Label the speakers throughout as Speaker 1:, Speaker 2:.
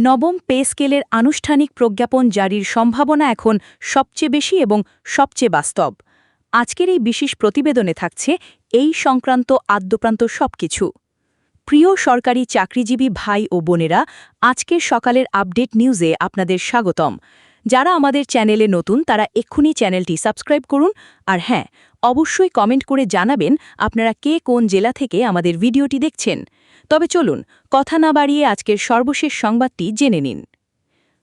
Speaker 1: নবম পে স্কেলের আনুষ্ঠানিক প্রজ্ঞাপন জারির সম্ভাবনা এখন সবচেয়ে বেশি এবং সবচেয়ে বাস্তব। আজকের এই বিশেষ প্রতিবেদনে থাকছে এই সংক্রান্ত আদ্যপ্রান্ত সবকিছু। প্রিয় সরকারি চাকরিজীবী ভাই ও বোনেরা, আজকের সকালের আপডেট নিউজে আপনাদের স্বাগতম। যারা আমাদের চ্যানেলে নতুন তারা এক্ষুনি চ্যানেলটি সাবস্ক্রাইব করুন, আর হ্যাঁ, অবশ্যই কমেন্ট করে জানাবেন আপনারা কে কোন জেলা থেকে আমাদের ভিডিওটি দেখছেন। তবে চলুন কথা না বাড়িয়ে আজকের সর্বশেষ সংবাদটি জেনে নিন।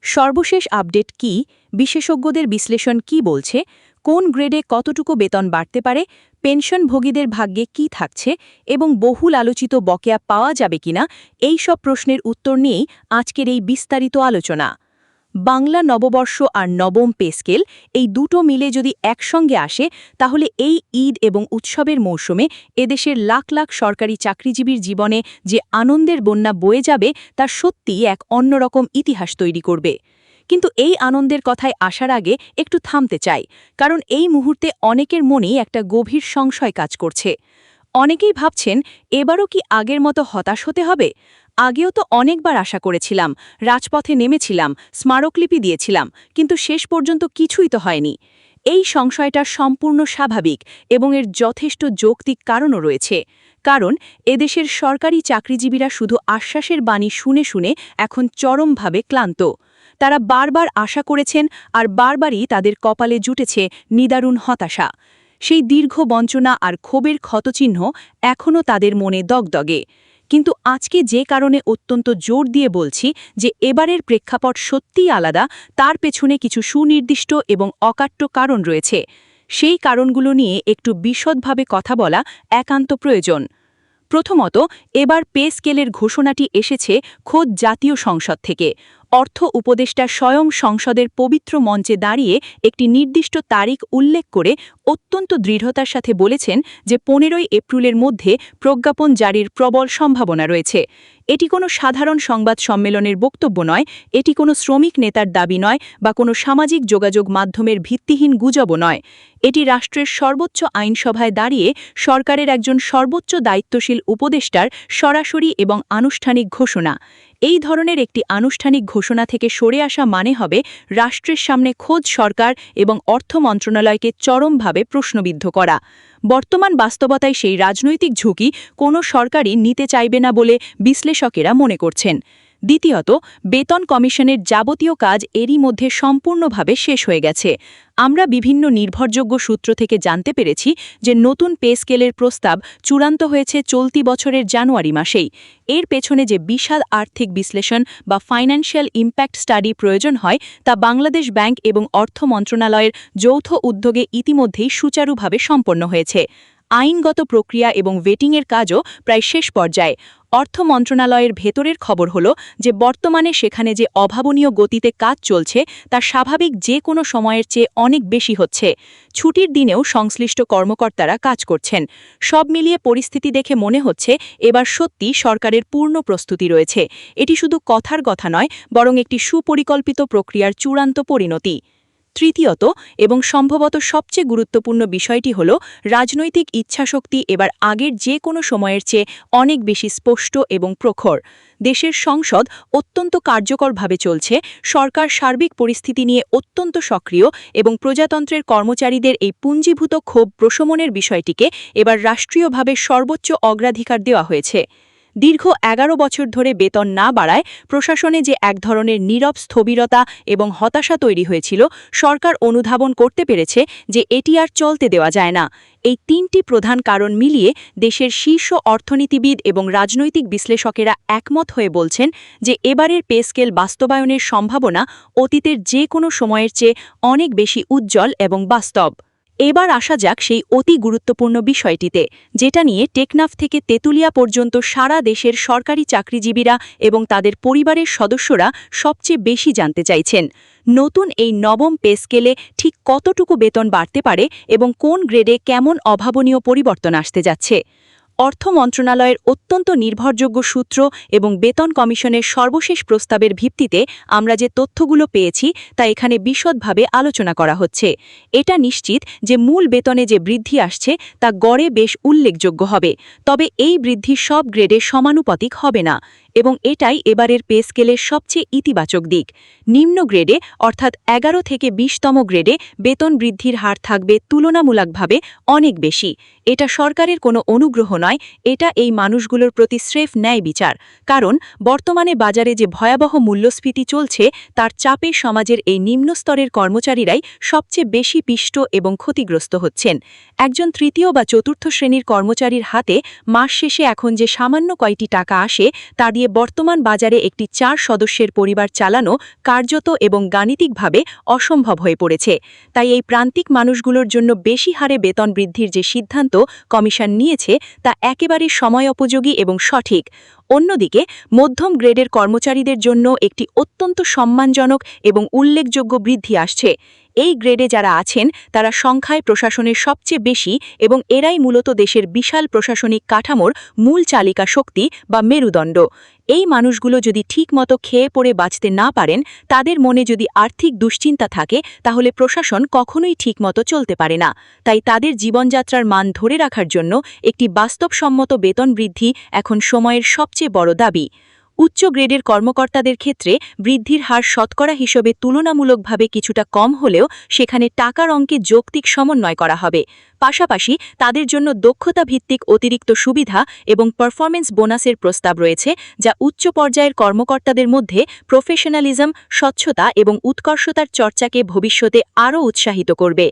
Speaker 1: সর্বশেষ আপডেট কি, বিশেষজ্ঞদের বিশ্লেষণ কি বলছে, কোন গ্রেডে কতটুকু বেতন বাড়তে পারে, পেনশনভোগীদের ভাগ্যে কি থাকছে এবং বহুল আলোচিত বকেয়া পাওয়া যাবে কিনা, এই সব প্রশ্নের উত্তর নিয়েই আজকের এই বিস্তারিত আলোচনা। বাংলা নববর্ষ আর নবম পে স্কেল, এই দুটো মিলে যদি একসঙ্গে আসে তাহলে এই ঈদ এবং উৎসবের মৌসুমে এদেশের লাখ লাখ সরকারি চাকরিজীবীর জীবনে যে আনন্দের বন্যা বয়ে যাবে তা সত্যিই এক অন্যরকম ইতিহাস তৈরি করবে। কিন্তু এই আনন্দের কথায় আসার আগে একটু থামতে চাই, কারণ এই মুহূর্তে অনেকের মনেই একটা গভীর সংশয় কাজ করছে। অনেকেই ভাবছেন, এবারও কি আগের মতো হতাশ হতে হবে? আগেও তো অনেকবার আশা করেছিলাম, রাজপথে নেমেছিলাম, স্মারকলিপি দিয়েছিলাম, কিন্তু শেষ পর্যন্ত কিছুই তো হয়নি। এই সংশয়টা সম্পূর্ণ স্বাভাবিক এবং এর যথেষ্ট যৌক্তিক কারণও রয়েছে। কারণ এদেশের সরকারি চাকরিজীবীরা শুধু আশ্বাসের বাণী শুনে শুনে এখন চরমভাবে ক্লান্ত। তারা বারবার আশা করেছেন, আর বারবারই তাদের কপালে জুটেছে নিদারুণ হতাশা। সেই দীর্ঘ বঞ্চনা আর ক্ষোভের ক্ষতচিহ্ন এখনও তাদের মনে দগদগে। কিন্তু আজকে যে কারণে অত্যন্ত জোর দিয়ে বলছি যে এবারের প্রেক্ষাপট সত্যিই আলাদা, তার পেছনে কিছু সুনির্দিষ্ট এবং অকাট্য কারণ রয়েছে। সেই কারণগুলো নিয়ে একটু বিশদভাবে কথা বলা একান্ত প্রয়োজন। প্রথমত, এবার পে স্কেলের ঘোষণাটি এসেছে খোদ জাতীয় সংসদ থেকে। অর্থ উপদেষ্টা স্বয়ং সংসদের পবিত্র মঞ্চে দাঁড়িয়ে একটি নির্দিষ্ট তারিখ উল্লেখ করে অত্যন্ত দৃঢ়তার সাথে বলেছেন যে 15ই এপ্রিলের মধ্যে প্রজ্ঞাপন জারির প্রবল সম্ভাবনা রয়েছে। এটি কোনো সাধারণ সংবাদ সম্মেলনের বক্তব্য নয়, এটি কোনো শ্রমিক নেতার দাবি নয় বা কোনো সামাজিক যোগাযোগ মাধ্যমের ভিত্তিহীন গুজবও নয়। এটি রাষ্ট্রের সর্বোচ্চ আইনসভায় দাঁড়িয়ে সরকারের একজন সর্বোচ্চ দায়িত্বশীল উপদেষ্টার সরাসরি এবং আনুষ্ঠানিক ঘোষণা। এই ধরনের একটি আনুষ্ঠানিক ঘোষণা থেকে সরে আসা মানে হবে রাষ্ট্রের সামনে খোদ সরকার এবং অর্থ মন্ত্রণালয়কে চরমভাবে প্রশ্নবিদ্ধ করা। বর্তমান বাস্তবতায় সেই রাজনৈতিক ঝুঁকি কোনো সরকারই নিতে চাইবে না বলে বিশ্লেষকেরা মনে করছেন। দ্বিতীয়ত, বেতন কমিশনের যাবতীয় কাজ এরই মধ্যে সম্পূর্ণভাবে শেষ হয়ে গেছে। আমরা বিভিন্ন নির্ভরযোগ্য সূত্র থেকে জানতে পেরেছি যে নতুন পে স্কেলের প্রস্তাব চূড়ান্ত হয়েছে চলতি বছরের জানুয়ারি মাসেই। এর পেছনে যে বিশাল আর্থিক বিশ্লেষণ বা ফাইন্যান্সিয়াল ইম্প্যাক্ট স্টাডি প্রয়োজন হয় তা বাংলাদেশ ব্যাংক এবং অর্থ মন্ত্রণালয়ের যৌথ উদ্যোগে ইতিমধ্যেই সুচারুভাবে সম্পন্ন হয়েছে। আইনগত প্রক্রিয়া এবং ভেটিংয়ের কাজও প্রায় শেষ পর্যায়ে। অর্থ মন্ত্রণালয়ের ভেতরের খবর হল যে বর্তমানে সেখানে যে অভাবনীয় গতিতে কাজ চলছে তা স্বাভাবিক যে কোনো সময়ের চেয়ে অনেক বেশি হচ্ছে। ছুটির দিনেও সংশ্লিষ্ট কর্মকর্তারা কাজ করছেন। সব মিলিয়ে পরিস্থিতি দেখে মনে হচ্ছে এবার সত্যি সরকারের পূর্ণ প্রস্তুতি রয়েছে। এটি শুধু কথার কথা নয়, বরং একটি সুপরিকল্পিত প্রক্রিয়ার চূড়ান্ত পরিণতি। তৃতীয়ত এবং সম্ভবত সবচেয়ে গুরুত্বপূর্ণ বিষয়টি হল রাজনৈতিক ইচ্ছাশক্তি এবার আগের যে কোনো সময়ের চেয়ে অনেক বেশি স্পষ্ট এবং প্রখর। দেশের সংসদ অত্যন্ত কার্যকরভাবে চলছে, সরকার সার্বিক পরিস্থিতি নিয়ে অত্যন্ত সক্রিয় এবং প্রজাতন্ত্রের কর্মচারীদের এই পুঞ্জীভূত ক্ষোভ প্রশমনের বিষয়টিকে এবার রাষ্ট্রীয়ভাবে সর্বোচ্চ অগ্রাধিকার দেওয়া হয়েছে। দীর্ঘ 11 বছর ধরে বেতন না বাড়ায় প্রশাসনে যে এক ধরনের নীরব স্থবিরতা এবং হতাশা তৈরি হয়েছিল, সরকার অনুধাবন করতে পেরেছে যে এটি আর চলতে দেওয়া যায় না। এই তিনটি প্রধান কারণ মিলিয়ে দেশের শীর্ষ অর্থনীতিবিদ এবং রাজনৈতিক বিশ্লেষকেরা একমত হয়ে বলছেন যে এবারের পে স্কেল বাস্তবায়নের সম্ভাবনা অতীতের যে কোনো সময়ের চেয়ে অনেক বেশি উজ্জ্বল এবং বাস্তব। এবার আসা যাক সেই অতি গুরুত্বপূর্ণ বিষয়টিতে, যেটা নিয়ে টেকনাফ থেকে তেঁতুলিয়া পর্যন্ত সারা দেশের সরকারি চাকরিজীবীরা এবং তাদের পরিবারের সদস্যরা সবচেয়ে বেশি জানতে চাইছেন। নতুন এই নবম পে স্কেলে ঠিক কতটুকু বেতন বাড়তে পারে এবং কোন গ্রেডে কেমন অভাবনীয় পরিবর্তন আসতে যাচ্ছে। অর্থ মন্ত্রণালয়ের অত্যন্ত নির্ভরযোগ্য সূত্র এবং বেতন কমিশনের সর্বশেষ প্রস্তাবের ভিত্তিতে আমরা যে তথ্যগুলো পেয়েছি তা এখানে বিশদভাবে আলোচনা করা হচ্ছে। এটা নিশ্চিত যে মূল বেতনে যে বৃদ্ধি আসছে তা গড়ে বেশ উল্লেখযোগ্য হবে, তবে এই বৃদ্ধি সব গ্রেডে সমানুপাতিক হবে না। এবং এটাই এবারের পে স্কেলের সবচেয়ে ইতিবাচক দিক। নিম্ন গ্রেডে অর্থাৎ 11 থেকে 20তম গ্রেডে বেতন বৃদ্ধির হার থাকবে তুলনামূলকভাবে অনেক বেশি। এটা সরকারের কোনো অনুগ্রহ নয়, এটা এই মানুষগুলোর প্রতি স্রেফ ন্যায় বিচার। কারণ বর্তমানে বাজারে যে ভয়াবহ মূল্যস্ফীতি চলছে তার চাপে সমাজের এই নিম্নস্তরের কর্মচারীরাই সবচেয়ে বেশি পিষ্ট এবং ক্ষতিগ্রস্ত হচ্ছেন। একজন তৃতীয় বা চতুর্থ শ্রেণীর কর্মচারীর হাতে মাস শেষে এখন যে সামান্য কয়টি টাকা আসে তা দিয়ে বর্তমান বাজারে একটি 4 সদস্যের পরিবার চালানো কার্যত এবং গাণিতিকভাবে অসম্ভব হয়ে পড়েছে। তাই এই প্রান্তিক মানুষগুলোর জন্য বেশি হারে বেতন বৃদ্ধির যে সিদ্ধান্ত কমিশন নিয়েছে তা একেবারে সময়োপযোগী এবং সঠিক। অন্যদিকে মধ্যম গ্রেডের কর্মচারীদের জন্য একটি অত্যন্ত সম্মানজনক এবং উল্লেখযোগ্য বৃদ্ধি আসছে। এই গ্রেডে যারা আছেন তারা সংখ্যায় প্রশাসনের সবচেয়ে বেশি এবং এরাই মূলত দেশের বিশাল প্রশাসনিক কাঠামোর মূল চালিকা শক্তি বা মেরুদণ্ড। এই মানুষগুলো যদি ঠিকমতো খেয়ে পড়ে বাঁচতে না পারেন, তাদের মনে যদি আর্থিক দুশ্চিন্তা থাকে, তাহলে প্রশাসন কখনোই ঠিকমতো চলতে পারে না। তাই তাদের জীবনযাত্রার মান ধরে রাখার জন্য একটি বাস্তবসম্মত বেতন বৃদ্ধি এখন সময়ের সবচেয়ে বড় দাবি। উচ্চ গ্রেডের কর্মকর্তাদের ক্ষেত্রে বৃদ্ধির হার শতকরা হিসেবে তুলনামূলকভাবে কিছুটা কম হলেও সেখানে টাকার অঙ্কে যৌক্তিক সমন্বয় করা হবে। পাশাপাশি তাদের জন্য দক্ষতা ভিত্তিক অতিরিক্ত সুবিধা এবং পারফরমেন্স বোনাসের প্রস্তাব রয়েছে, যা উচ্চ পর্যায়ের কর্মকর্তাদের মধ্যে প্রফেশনালিজম, স্বচ্ছতা এবং উৎকর্ষতার চর্চাকে ভবিষ্যতে আরও উৎসাহিত করবে।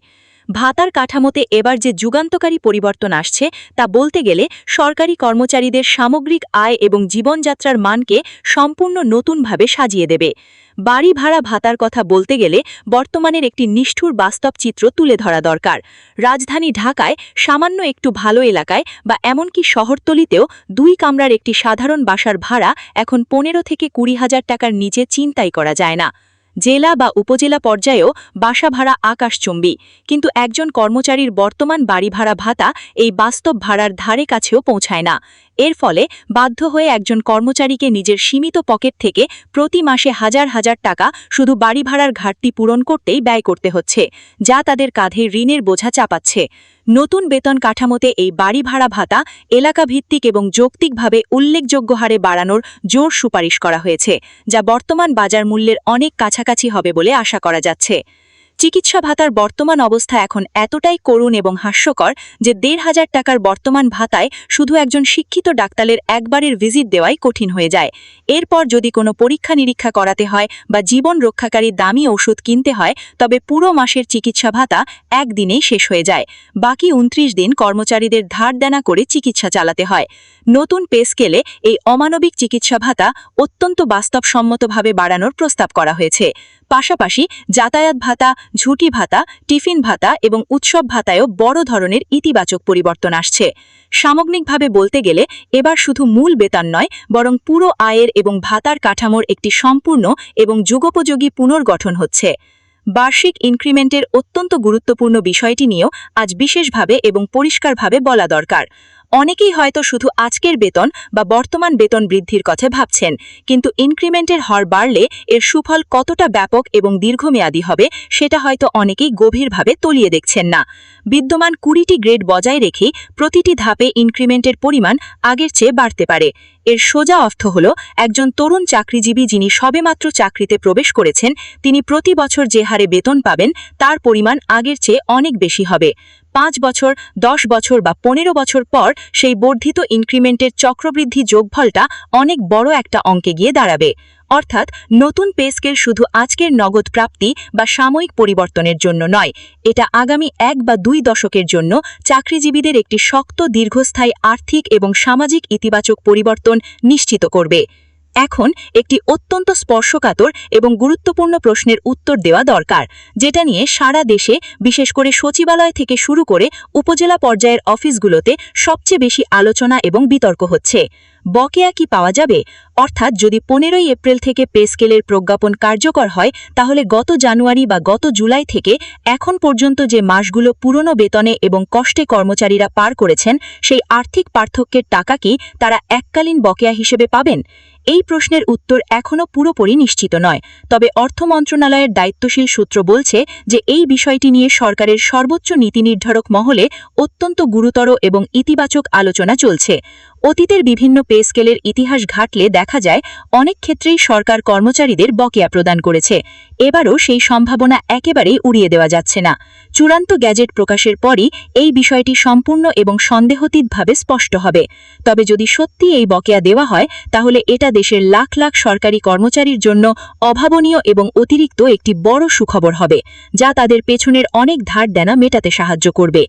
Speaker 1: ভাতার কাঠামোতে এবার যে যুগান্তকারী পরিবর্তন আসছে তা বলতে গেলে সরকারি কর্মচারীদের সামগ্রিক আয় এবং জীবনযাত্রার মানকে সম্পূর্ণ নতুনভাবে সাজিয়ে দেবে। বাড়ি ভাড়া ভাতার কথা বলতে গেলে বর্তমানের একটি নিষ্ঠুর বাস্তব চিত্র তুলে ধরা দরকার। রাজধানী ঢাকায় সামান্য একটু ভালো এলাকায় বা এমনকি শহরতলিতেও 2 কামরার একটি সাধারণ বাসার ভাড়া এখন 15 থেকে 20,000 টাকার নিচে চিন্তাই করা যায় না। জেলা বা উপজেলা পর্যায়েও বাসা ভাড়া আকাশচুম্বী, কিন্তু একজন কর্মচারীর বর্তমান বাড়ি ভাড়া ভাতা এই বাস্তব ভাড়ার ধারে কাছেও পৌঁছায় না। এর ফলে বাধ্য হয়ে একজন কর্মচারীকে নিজের সীমিত পকেট থেকে প্রতি মাসে হাজার হাজার টাকা শুধু বাড়ি ভাড়ার ঘাটতি পূরণ করতেই ব্যয় করতে হচ্ছে, যা তাদের কাঁধে ঋণের বোঝা চাপাচ্ছে। নতুন বেতন কাঠামোতে এই বাড়ি ভাড়া ভাতা এলাকাভিত্তিক এবং যৌক্তিকভাবে উল্লেখযোগ্য হারে বাড়ানোর জোর সুপারিশ করা হয়েছে, যা বর্তমান বাজার মূল্যের অনেক কাছাকাছি হবে বলে আশা করা যাচ্ছে। চিকিৎসা ভাতার বর্তমান অবস্থা এখন এতটাই করুণ এবং হাস্যকর যে 1,500 টাকার বর্তমান ভাতায় শুধু একজন শিক্ষিত ডাক্তারের একবারের ভিজিট দেওয়াই কঠিন হয়ে যায়। এরপর যদি কোনো পরীক্ষা নিরীক্ষা করাতে হয় বা জীবন রক্ষাকারী দামি ওষুধ কিনতে হয়, তবে পুরো মাসের চিকিৎসা ভাতা একদিনেই শেষ হয়ে যায়। বাকি 29 দিন কর্মচারীদের ধার দেনা করে চিকিৎসা চালাতে হয়। নতুন পে স্কেলে এই অমানবিক চিকিৎসা ভাতা অত্যন্ত বাস্তবসম্মতভাবে বাড়ানোর প্রস্তাব করা হয়েছে। পাশাপাশি যাতায়াত ভাতা, ঝুঁটি ভাতা, টিফিন ভাতা এবং উৎসব ভাতায়ও বড় ধরনের ইতিবাচক পরিবর্তন আসছে। সামগ্রিকভাবে বলতে গেলে এবার শুধু মূল বেতন নয়, বরং পুরো আয়ের এবং ভাতার কাঠামোর একটি সম্পূর্ণ এবং যুগোপযোগী পুনর্গঠন হচ্ছে। বার্ষিক ইনক্রিমেন্টের অত্যন্ত গুরুত্বপূর্ণ বিষয়টি নিয়েও আজ বিশেষভাবে এবং পরিষ্কারভাবে বলা দরকার। অনেকেই হয়তো শুধু আজকের বেতন বা বর্তমান বেতন বৃদ্ধির কথা ভাবছেন, কিন্তু ইনক্রিমেন্টের হার বাড়লে এর সুফল কতটা ব্যাপক এবং দীর্ঘমেয়াদী হবে সেটা হয়তো অনেকেই গভীরভাবে তলিয়ে দেখছেন না। বিদ্যমান 20টি গ্রেড বজায় রেখেই প্রতিটি ধাপে ইনক্রিমেন্টের পরিমাণ আগের চেয়ে বাড়তে পারে। এর সোজা অর্থ হল একজন তরুণ চাকরিজীবী যিনি সবেমাত্র চাকরিতে প্রবেশ করেছেন, তিনি প্রতি বছর যে হারে বেতন পাবেন তার পরিমাণ আগের চেয়ে অনেক বেশি হবে। 5 বছর, 10 বছর বা 15 বছর পর সেই বর্ধিত ইনক্রিমেন্টের চক্রবৃদ্ধি যোগফলটা অনেক বড় একটা অঙ্কে গিয়ে দাঁড়াবে। অর্থাৎ নতুন পে স্কেল শুধু আজকের নগদ প্রাপ্তি বা সাময়িক পরিবর্তনের জন্য নয়, এটা আগামী 1 বা 2 দশকের জন্য চাকরিজীবীদের একটি শক্ত দীর্ঘস্থায়ী আর্থিক এবং সামাজিক ইতিবাচক পরিবর্তন নিশ্চিত করবে। এখন একটি অত্যন্ত স্পর্শকাতর এবং গুরুত্বপূর্ণ প্রশ্নের উত্তর দেওয়া দরকার, যেটা নিয়ে সারা দেশে বিশেষ করে সচিবালয় থেকে শুরু করে উপজেলা পর্যায়ের অফিসগুলোতে সবচেয়ে বেশি আলোচনা এবং বিতর্ক হচ্ছে। বকেয়া কি পাওয়া যাবে? অর্থাৎ যদি 15ই এপ্রিল থেকে পে স্কেলের প্রজ্ঞাপন কার্যকর হয়, তাহলে গত জানুয়ারি বা গত জুলাই থেকে এখন পর্যন্ত যে মাসগুলো পুরনো বেতনে এবং কষ্টে কর্মচারীরা পার করেছেন, সেই আর্থিক পার্থক্যের টাকা কি তারা এককালীন বকেয়া হিসেবে পাবেন? এই প্রশ্নের উত্তর এখনও পুরোপুরি নিশ্চিত নয়, তবে অর্থ মন্ত্রণালয়ের দায়িত্বশীল সূত্র বলছে যে এই বিষয়টি নিয়ে সরকারের সর্বোচ্চ নীতি নির্ধারক মহলে অত্যন্ত গুরুতর এবং ইতিবাচক আলোচনা চলছে। অতীতের বিভিন্ন পে স্কেলের ইতিহাস ঘাটলে দেখা যায় অনেক ক্ষেত্রেই সরকার কর্মচারীদের বকেয়া প্রদান করেছে। এবারও সেই সম্ভাবনা একেবারেই উড়িয়ে দেওয়া যাচ্ছে না। চূড়ান্ত গ্যাজেট প্রকাশের পরই এই বিষয়টি সম্পূর্ণ এবং সন্দেহাতীতভাবে স্পষ্ট হবে। তবে যদি সত্যি এই বকেয়া দেওয়া হয় তাহলে এটা দেশের লাখ লাখ সরকারি কর্মচারীর জন্য অভাবনীয় এবং অতিরিক্ত একটি বড় সুখবর হবে, যা তাদের পেছনের অনেক ধার দেনা মেটাতে সাহায্য করবে।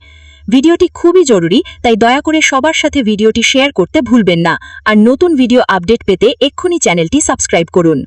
Speaker 1: ভিডিওটি খুবই জরুরি, তাই দয়া করে সবার সাথে ভিডিওটি শেয়ার করতে ভুলবেন না। আর নতুন ভিডিও আপডেট পেতে এক্ষুনি চ্যানেলটি সাবস্ক্রাইব করুন।